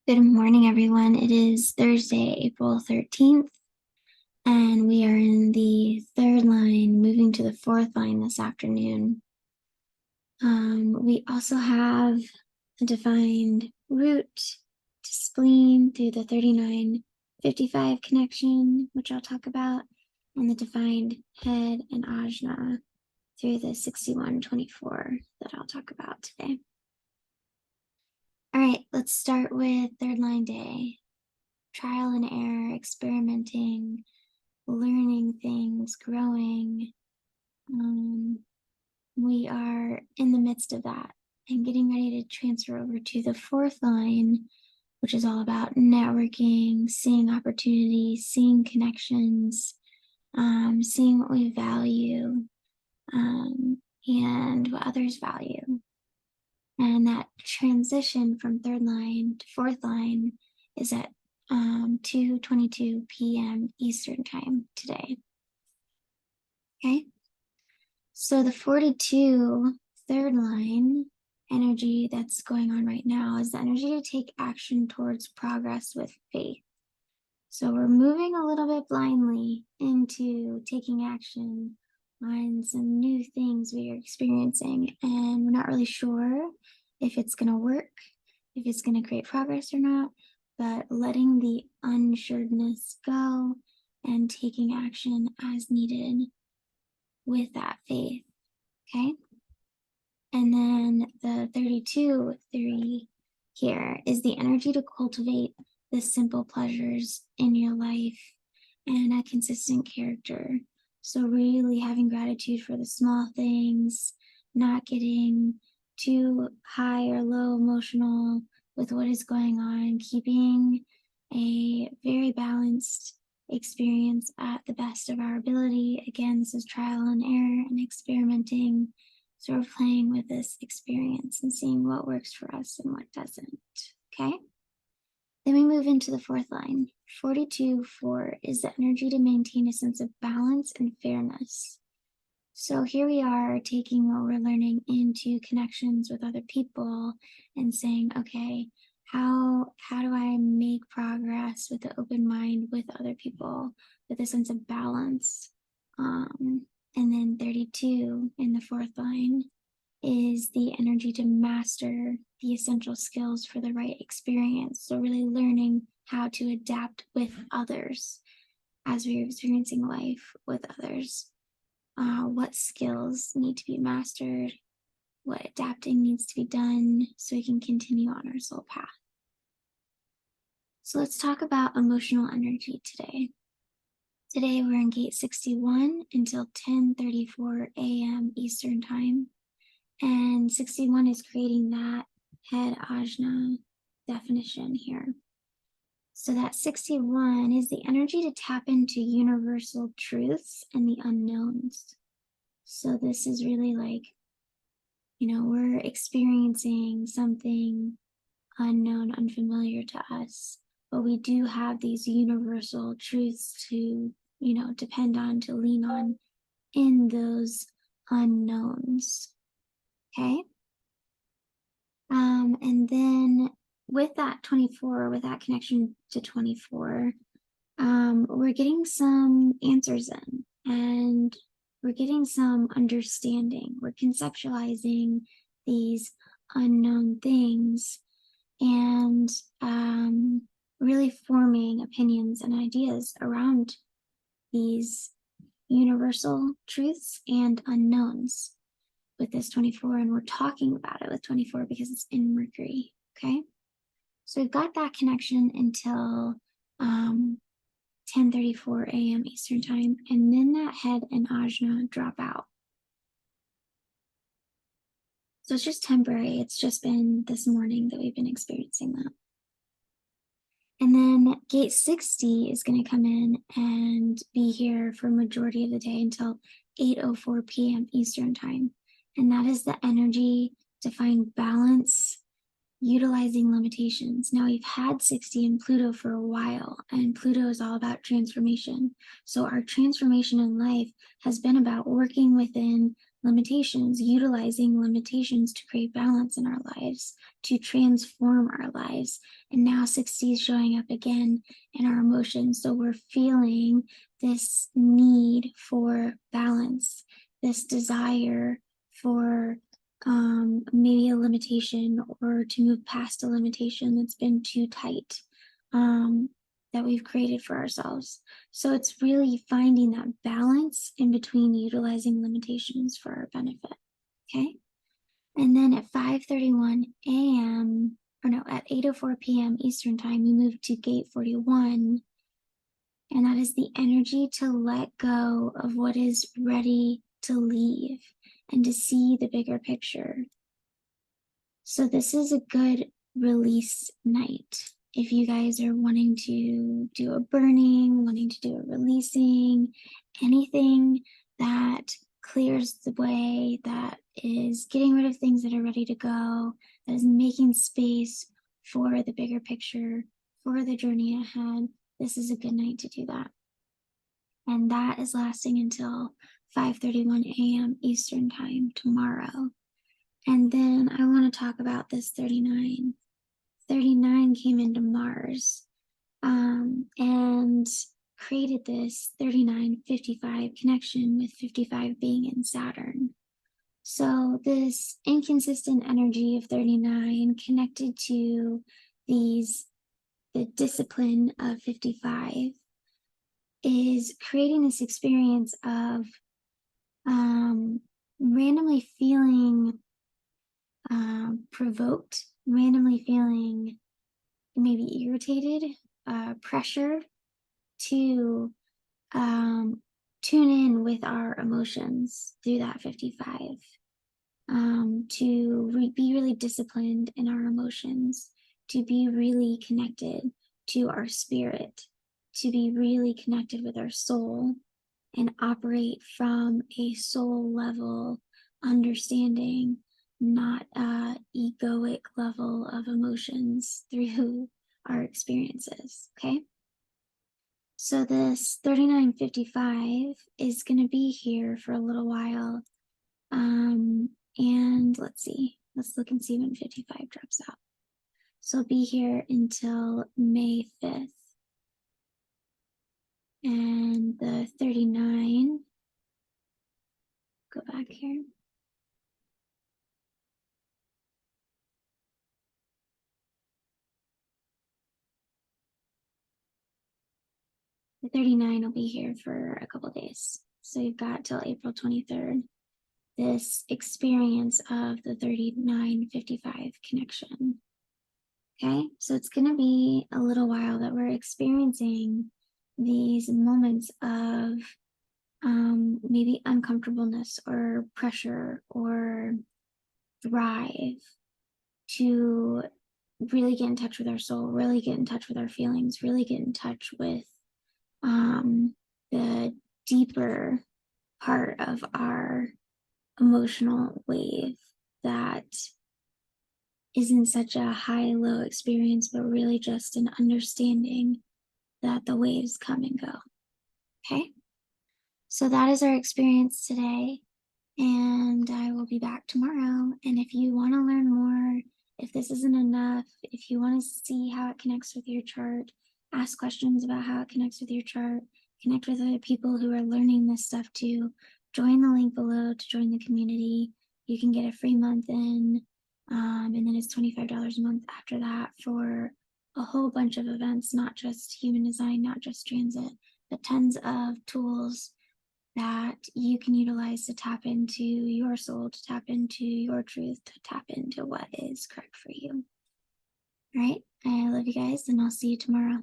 Good morning, everyone. It is Thursday, April 13th, and we are in the third line, moving to the fourth line this afternoon. We also have a defined root to spleen through the 3955 connection, which I'll talk about, and the defined head and ajna through the 6124 that I'll talk about today. All right, let's start with third line day. Trial and error, experimenting, learning things, growing. We are in the midst of that and getting ready to transfer over to the fourth line, which is all about networking, seeing opportunities, seeing connections, seeing what we value, and what others value. And that transition from third line to fourth line is at 2:22 p.m. Eastern time today. Okay, so the 42 third line energy that's going on right now is the energy to take action towards progress with faith. So we're moving a little bit blindly into taking action on some new things we are experiencing, and we're not really sure if it's going to work, if it's going to create progress or not, but letting the unsureness go and taking action as needed with that faith. Okay. And then the 32 theory here is the energy to cultivate the simple pleasures in your life and a consistent character. So really having gratitude for the small things, not getting too high or low emotional with what is going on, keeping a very balanced experience at the best of our ability. Again, this is trial and error and experimenting, sort of playing with this experience and seeing what works for us and what doesn't. Okay. Then we move into the fourth line. 42-4 is the energy to maintain a sense of balance and fairness. So here we are taking what we're learning into connections with other people and saying, okay, how do I make progress with an open mind with other people with a sense of balance? And then 32 in the fourth line is the energy to master the essential skills for the right experience. So really learning how to adapt with others as we're experiencing life with others. What skills need to be mastered, what adapting needs to be done so we can continue on our soul path. So let's talk about emotional energy today. Today we're in gate 61 until 10:34 a.m. Eastern time. And 61 is creating that head ajna definition here. So that 61 is the energy to tap into universal truths and the unknowns. So this is really like, we're experiencing something unknown, unfamiliar to us, but we do have these universal truths to, depend on, to lean on in those unknowns. Okay. And then with that 24, with that connection to 24, we're getting some answers in and we're getting some understanding. We're conceptualizing these unknown things and really forming opinions and ideas around these universal truths and unknowns with this 24, and we're talking about it with 24 because it's in Mercury. Okay, so we've got that connection until 10:34 a.m. Eastern time, and then that head and ajna drop out. So it's just temporary. It's just been this morning that we've been experiencing that. And then gate 60 is going to come in and be here for majority of the day until 8:04 p.m. Eastern time. And that is the energy to find balance, utilizing limitations. Now we've had 60 in Pluto for a while, and Pluto is all about transformation. So our transformation in life has been about working within limitations, utilizing limitations to create balance in our lives, to transform our lives. And now 60 is showing up again in our emotions. So we're feeling this need for balance, this desire for maybe a limitation, or to move past a limitation that's been too tight, that we've created for ourselves. So it's really finding that balance in between utilizing limitations for our benefit. Okay. And then at 5:31 a.m., or no, at 8:04 p.m. Eastern time, we move to gate 41. And that is the energy to let go of what is ready to leave and to see the bigger picture. So this is a good release night. If you guys are wanting to do a burning, wanting to do a releasing, anything that clears the way, that is getting rid of things that are ready to go, that is making space for the bigger picture, for the journey ahead, this is a good night to do that. And that is lasting until 5:31 a.m. Eastern time tomorrow. And then I want to talk about this 39. 39 came into Mars, and created this 39-55 connection, with 55 being in Saturn. So this inconsistent energy of 39 connected to the discipline of 55 is creating this experience of randomly feeling provoked, randomly feeling maybe irritated, pressure to tune in with our emotions through that 55, to be really disciplined in our emotions, to be really connected to our spirit, to be really connected with our soul, and operate from a soul level understanding, not a egoic level of emotions through our experiences. Okay. So this 39-55 is going to be here for a little while. And let's see, let's look and see when 55 drops out. So it'll be here until May 5th. And the 39, go back here. The 39 will be here for a couple days. So you've got till April 23rd, this experience of the 39-55 connection. Okay, so it's going to be a little while that we're experiencing these moments of maybe uncomfortableness or pressure or drive to really get in touch with our soul, really get in touch with our feelings, really get in touch with the deeper part of our emotional wave that isn't such a high-low experience, but really just an understanding that the waves come and go. Okay, so that is our experience today, and I will be back tomorrow. And if you want to learn more, if this isn't enough, if you want to see how it connects with your chart, ask questions about how it connects with your chart, connect with other people who are learning this stuff too, join the link below to join the community. You can get a free month in, and then it's $25 a month after that for a whole bunch of events, not just human design, not just transit, but tons of tools that you can utilize to tap into your soul, to tap into your truth, to tap into what is correct for you. All right, I love you guys, and I'll see you tomorrow.